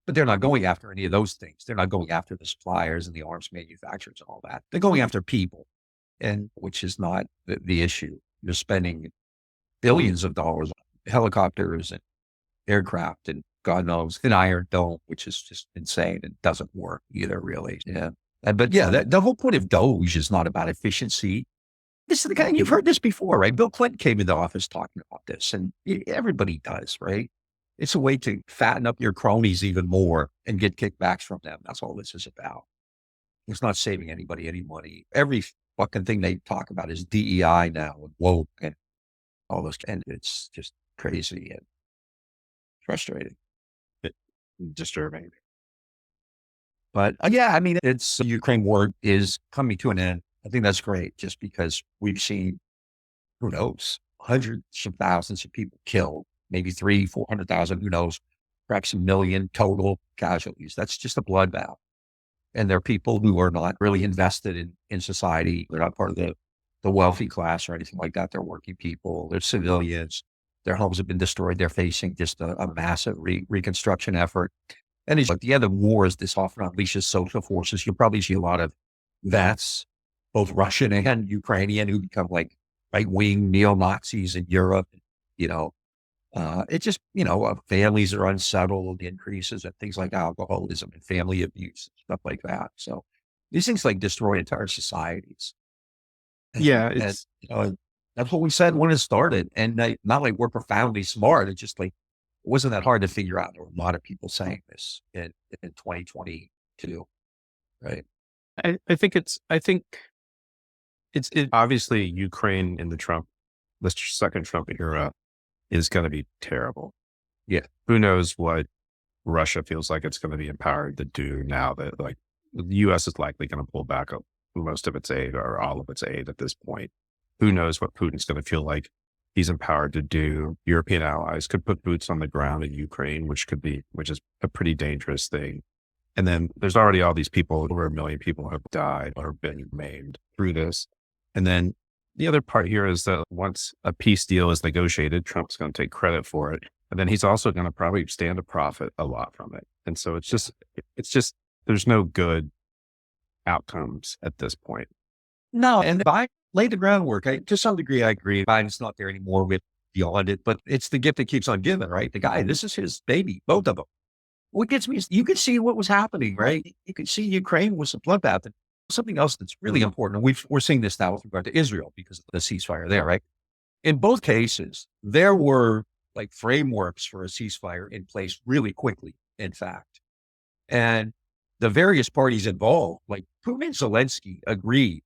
But they're not going after any of those things. They're not going after the suppliers and the arms manufacturers and all that. They're going after people, and which is not the issue. You're spending billions of dollars on helicopters and aircraft and God knows, an Iron Dome, which is just insane and doesn't work either, really. Yeah. But the whole point of DOGE is not about efficiency. This is the kind, you've heard this before, right? Bill Clinton came into office talking about this, and everybody does, right? It's a way to fatten up your cronies even more and get kickbacks from them. That's all this is about. It's not saving anybody any money. Every fucking thing they talk about is DEI now and woke and all this, and it's just crazy and frustrating. Disturbing. But I mean, the Ukraine war is coming to an end. I think that's great just because we've seen, who knows, hundreds of thousands of people killed, maybe 300,000-400,000, who knows, perhaps 1 million total casualties. That's just a bloodbath. And there are people who are not really invested in society. They're not part of the wealthy class or anything like that. They're working people. They're civilians. Their homes have been destroyed. They're facing just a massive reconstruction effort. And at the end of wars, this often unleashes social forces. You'll probably see a lot of vets, both Russian and Ukrainian, who become like right-wing neo-Nazis in Europe. It just, families are unsettled, increases and things like alcoholism and family abuse, stuff like that. So these things like destroy entire societies. Yeah. That's what we said when it started. And not like we're profoundly smart. It's just like, it wasn't that hard to figure out. There were a lot of people saying this in 2022, right? I think it's obviously Ukraine in the second Trump era is going to be terrible. Yeah. Who knows what Russia feels like it's going to be empowered to do now that like the U.S. is likely going to pull back most of its aid or all of its aid at this point. Who knows what Putin's going to feel like he's empowered to do. European allies could put boots on the ground in Ukraine, which is a pretty dangerous thing. And then there's already all these people, over 1 million people have died or been maimed through this. And then the other part here is that once a peace deal is negotiated, Trump's going to take credit for it. And then he's also going to probably stand to profit a lot from it. And so it's just, there's no good outcomes at this point. No, and Biden laid the groundwork. To some degree, I agree. Biden's not there anymore with beyond it, but it's the gift that keeps on giving, right? The guy, this is his baby, both of them. What gets me is you could see what was happening, right? You could see Ukraine was a bloodbath. And something else that's really important, and we're seeing this now with regard to Israel because of the ceasefire there, right? In both cases, there were like frameworks for a ceasefire in place really quickly, in fact. And the various parties involved, like Putin and Zelensky agreed.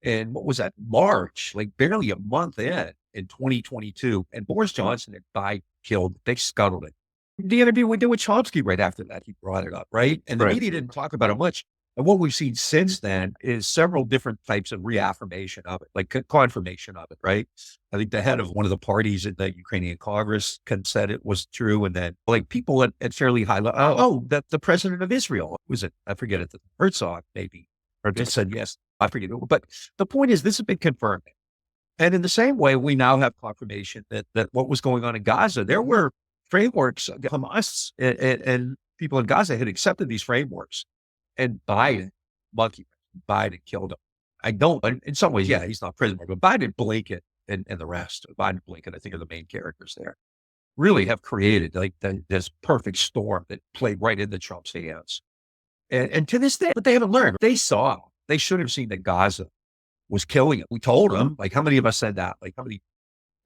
And what was that? March, like barely a month in 2022. And Boris Johnson and Biden killed, they scuttled it. The interview we did with Chomsky right after that, he brought it up, right? And the media didn't talk about it much. And what we've seen since then is several different types of reaffirmation of it, like confirmation of it, right? I think the head of one of the parties in the Ukrainian Congress said it was true. And then like people at fairly high level, that the president of Israel, was it? I forget it, Herzog maybe, or just said yes, I forget it. But the point is this has been confirmed. And in the same way, we now have confirmation that what was going on in Gaza, there were frameworks, Hamas and people in Gaza had accepted these frameworks. And Biden killed him. I don't, in some ways, yeah, he's not prisoner, but Biden, Blinken, and the rest, Biden, Blinken, I think are the main characters there, really have created like this perfect storm that played right into Trump's hands. And to this day, but they haven't learned. They should have seen that Gaza was killing it. We told them, like, how many of us said that? Like,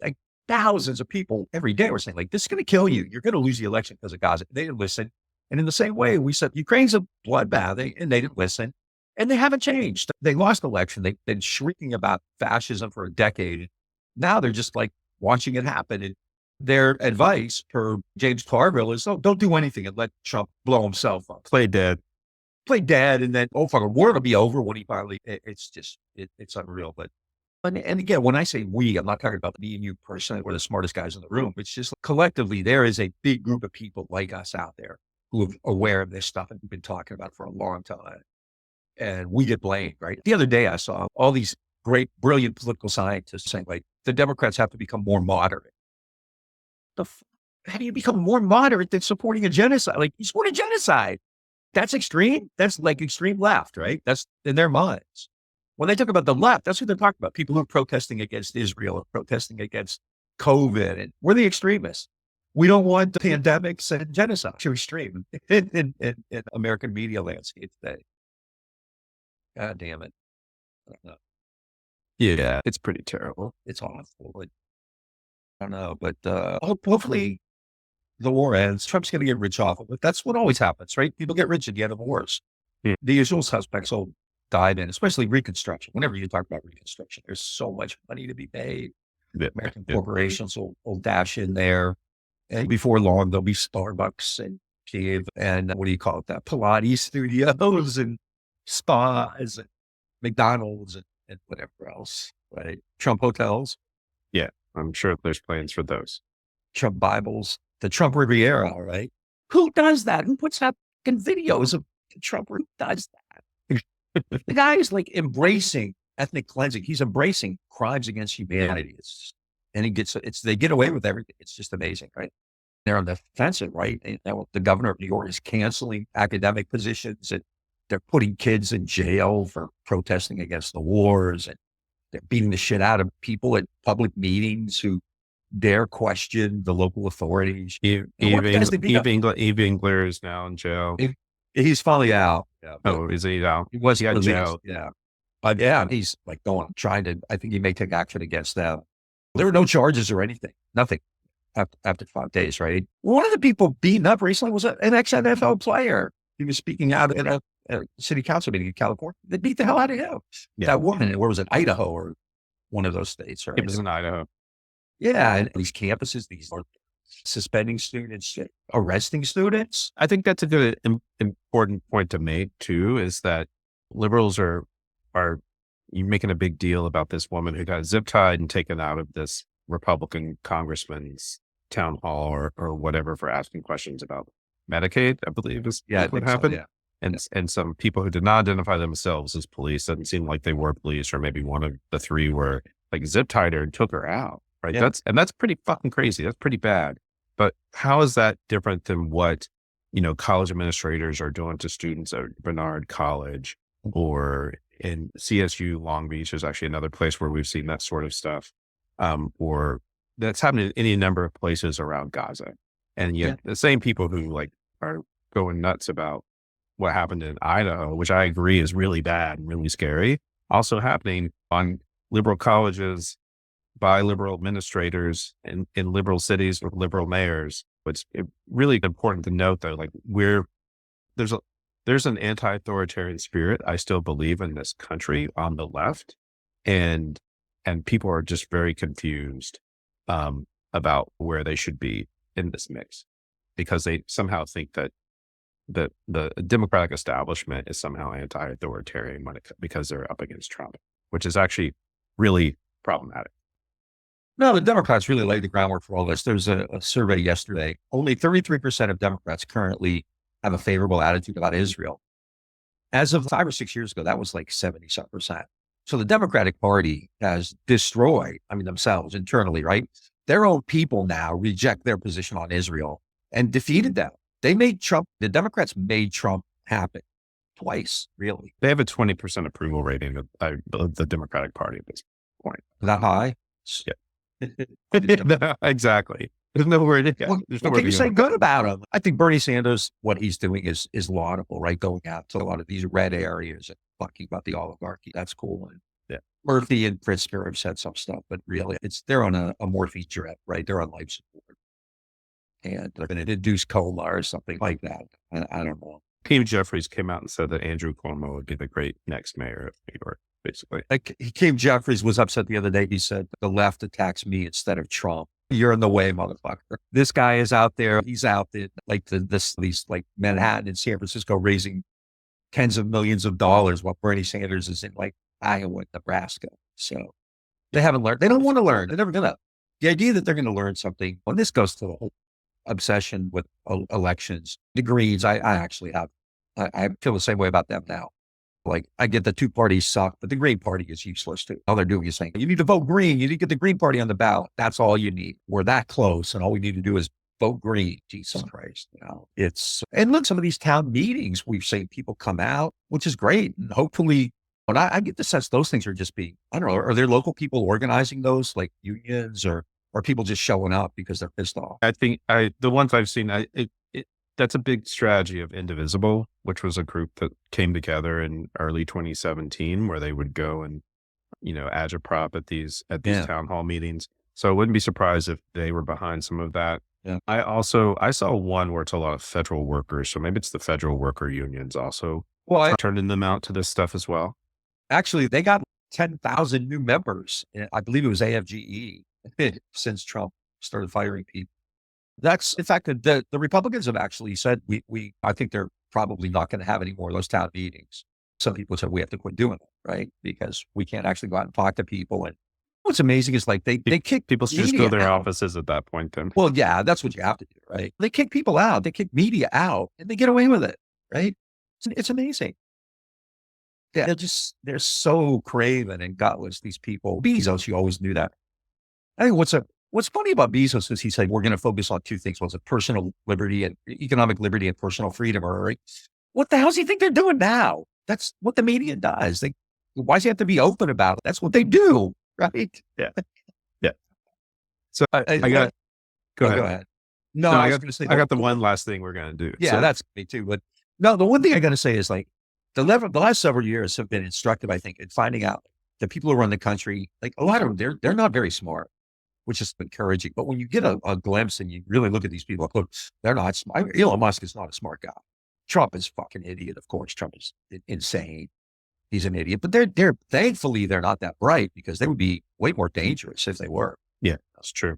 like thousands of people every day were saying, like, this is going to kill you. You're going to lose the election because of Gaza. They didn't listen. And in the same way, we said Ukraine's a bloodbath, and they didn't listen, and they haven't changed. They lost the election. They've been shrieking about fascism for a decade. Now they're just like watching it happen. And their advice for James Carville is, don't do anything and let Trump blow himself up. Play dead. And then, fuck, war will be over when he finally, it's unreal. But, and again, when I say we, I'm not talking about me and you personally, we're the smartest guys in the room. It's just collectively, there is a big group of people like us out there who are aware of this stuff and we've been talking about it for a long time. And we get blamed, right? The other day I saw all these great, brilliant political scientists saying, like, the Democrats have to become more moderate. How do you become more moderate than supporting a genocide? Like, you support a genocide. That's extreme. That's like extreme left, right? That's in their minds. When they talk about the left, that's what they're talking about. People who are protesting against Israel and protesting against COVID. And we're the extremists. We don't want the pandemics and genocide to extreme in American media landscape today. God damn it. I don't know. Yeah, it's pretty terrible. It's awful. I don't know, but hopefully the war ends. Trump's going to get rich off of it. That's what always happens, right? People get rich at the end of wars. The usual suspects will dive in, especially Reconstruction. Whenever you talk about Reconstruction, there's so much money to be made. American corporations will dash in there. And before long, there'll be Starbucks and Kiev and Pilates studios and spas and McDonald's and whatever else, right? Trump hotels. Yeah, I'm sure there's plans for those. Trump Bibles, the Trump Riviera, right? Who does that? Who puts out videos of Trump? Who does that? The guy is like embracing ethnic cleansing. He's embracing crimes against humanity. They get away with everything. It's just amazing, right? They're on the offensive, right? And the governor of New York is canceling academic positions, and they're putting kids in jail for protesting against the wars, and they're beating the shit out of people at public meetings who dare question the local authorities. Eve Engler is now in jail. He's finally out. Yeah. Oh, is he out? He was got released. jail. Yeah. But yeah, he's like I think he may take action against them. There were no charges or anything, nothing after 5 days, right? One of the people beaten up recently was an ex-NFL player. He was speaking out at a city council meeting in California. They beat the hell out of him. Yeah. That woman, where was it? Idaho or one of those states, right? It was in Idaho. Yeah, and these campuses, these are suspending students, arresting students. I think that's a good, important point to make too, is that liberals are you're making a big deal about this woman who got zip tied and taken out of this Republican congressman's town hall or whatever for asking questions about Medicaid, I believe is what happened. So, yeah. And some people who did not identify themselves as police, doesn't seem like they were police, or maybe one of the three were, like, zip tied her and took her out. Right. Yeah. That's pretty fucking crazy. That's pretty bad. But how is that different than what, college administrators are doing to students at Bernard College or in CSU Long Beach? Is actually another place where we've seen that sort of stuff. Or that's happening in any number of places around Gaza. And yet the same people who are going nuts about what happened in Idaho, which I agree is really bad and really scary, also happening on liberal colleges by liberal administrators in liberal cities with liberal mayors. It's really important to note, though, there's an anti-authoritarian spirit, I still believe, in this country on the left, and people are just very confused about where they should be in this mix, because they somehow think that the Democratic establishment is somehow anti-authoritarian because they're up against Trump, which is actually really problematic. No, the Democrats really laid the groundwork for all this. There's a survey yesterday. Only 33% of Democrats currently have a favorable attitude about Israel. As of 5 or 6 years ago, that was like 70-some%. So the Democratic Party has destroyed, themselves internally, right? Their own people now reject their position on Israel and defeated them. The Democrats made Trump happen twice, really. They have a 20% approval rating of the Democratic Party at this point. That high? Yeah. Exactly. There's nowhere to go. What can you say good about him? I think Bernie Sanders, what he's doing is laudable, right? Going out to a lot of these red areas and talking about the oligarchy. That's cool. And Murphy and Pritzker have said some stuff, but really they're on a morphine drip, right? They're on life support. And they're going to induce coma or something like that. I don't know. Hakeem Jeffries came out and said that Andrew Cuomo would be the great next mayor of New York, basically. Hakeem Jeffries was upset the other day. He said, the left attacks me instead of Trump. You're in the way, motherfucker. This guy is out there. He's out there, these Manhattan and San Francisco raising tens of millions of dollars while Bernie Sanders is in Iowa and Nebraska. So they haven't learned. They don't want to learn. They're never going to. The idea that they're going to learn something, when this goes to the whole obsession with elections, the Greens, I actually have, I feel the same way about them now. I get the two parties suck, but the Green Party is useless too. All they're doing is saying, you need to vote Green. You need to get the Green Party on the ballot. That's all you need. We're that close. And all we need to do is vote Green. Jesus Christ. And look, some of these town meetings, we've seen people come out, which is great. And hopefully, but I get the sense those things are just being, I don't know, are there local people organizing those, like unions, or people just showing up because they're pissed off? I think the ones I've seen, that's a big strategy of Indivisible, which was a group that came together in early 2017, where they would go and, agitprop at these town hall meetings. So I wouldn't be surprised if they were behind some of that. Yeah. I saw one where it's a lot of federal workers. So maybe it's the federal worker unions also turning them out to this stuff as well. Actually, they got 10,000 new members. I believe it was AFGE since Trump started firing people. That's, in fact, the Republicans have actually said, I think they're probably not going to have any more of those town meetings. Some people said we have to quit doing it, right? Because we can't actually go out and talk to people. And what's amazing is they kick people should just go to their offices at that point then. Well, yeah, that's what you have to do, right? They kick people out. They kick media out and they get away with it, right? It's amazing. Yeah, they're so craven and gutless, these people. Bezos, you always knew that. I think what's funny about Bezos is he said, we're going to focus on two things. Was it personal liberty and economic liberty and personal freedom? Right? What the hell does he think they're doing now? That's what the media does. Why does he have to be open about it? That's what they do, right? Yeah. Yeah. So I got, go ahead. No, I was going to say, I got the one last thing we're going to do. Yeah, that's me too. But no, the one thing I got to say is the last several years have been instructive, I think, in finding out the people who run the country, like a lot of them, they're not very smart, which is encouraging. But when you get a glimpse and you really look at these people, look, they're not smart. Elon Musk is not a smart guy. Trump is a fucking idiot. Of course, Trump is insane. He's an idiot, but they're thankfully they're not that bright, because they would be way more dangerous if they were. Yeah, that's true.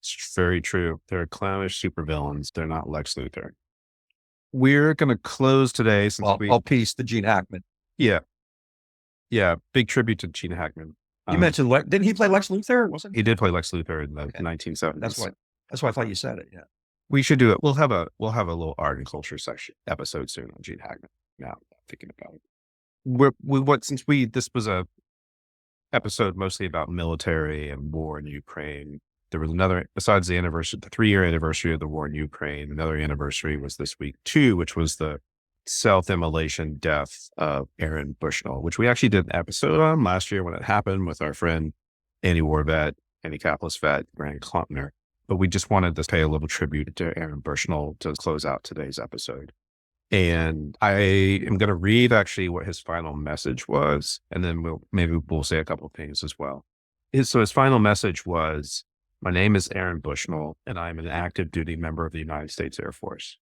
It's very true. They're clownish supervillains. They're not Lex Luthor. We're going to close today. Since all peace to Gene Hackman. Yeah. Yeah. Big tribute to Gene Hackman. You mentioned, didn't he play Lex Luthor? Wasn't he? He did play Lex Luthor in the 1970s. That's why I thought you said it. Yeah. We should do it. We'll have a little art and culture section episode soon on Gene Hackman. Now I'm thinking about it. This was a episode mostly about military and war in Ukraine. There was another, besides the 3-year anniversary of the war in Ukraine, another anniversary was this week too, which was the self-immolation death of Aaron Bushnell, which we actually did an episode on last year when it happened with our friend anti-war vet, anti-capitalist vet, Grant Klumpner. But we just wanted to pay a little tribute to Aaron Bushnell to close out today's episode. And I am going to read actually what his final message was, and then we'll say a couple of things as well. So his final message was, "My name is Aaron Bushnell, and I am an active duty member of the United States Air Force.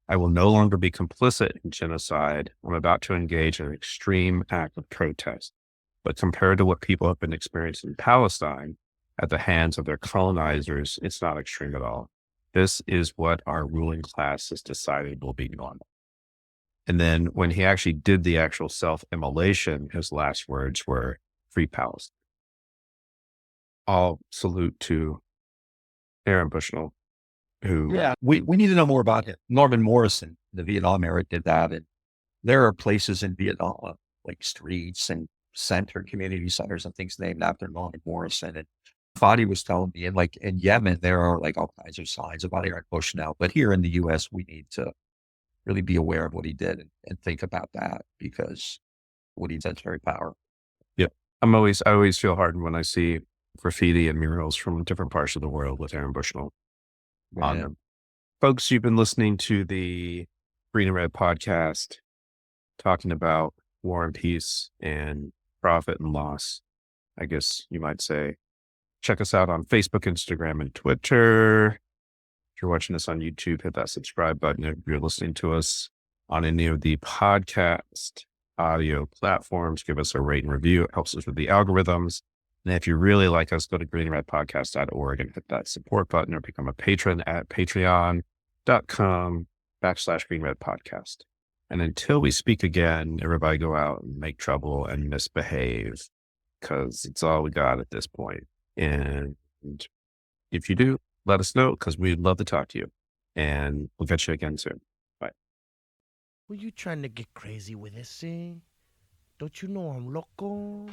I will no longer be complicit in genocide. I'm about to engage in an extreme act of protest. But compared to what people have been experiencing in Palestine at the hands of their colonizers, it's not extreme at all. This is what our ruling class has decided will be normal." And then when he actually did the actual self-immolation, his last words were, "Free Palestine." All salute to Aaron Bushnell, who... Yeah, we need to know more about him. Norman Morrison, the Vietnam era, did that. And there are places in Vietnam, like streets and community centers and things named after Norman Morrison. And Fadi was telling me, in Yemen, there are like all kinds of signs about Aaron Bushnell. But here in the U.S., we need to really be aware of what he did and think about that, because what he did is very powerful. Yeah. I always feel hardened when I see graffiti and murals from different parts of the world with Aaron Bushnell on them. Folks, you've been listening to the Green and Red podcast, talking about war and peace and profit and loss, I guess you might say. Check us out on Facebook, Instagram, and Twitter. If you're watching us on YouTube, hit that subscribe button. If you're listening to us on any of the podcast audio platforms, give us a rate and review. It helps us with the algorithms. And if you really like us, go to greenredpodcast.org and hit that support button, or become a patron at patreon.com/greenredpodcast. And until we speak again, everybody go out and make trouble and misbehave, because it's all we got at this point. And if you do, let us know, because we'd love to talk to you. And we'll catch you again soon. Bye. Were you trying to get crazy with this, eh? Don't you know I'm loco?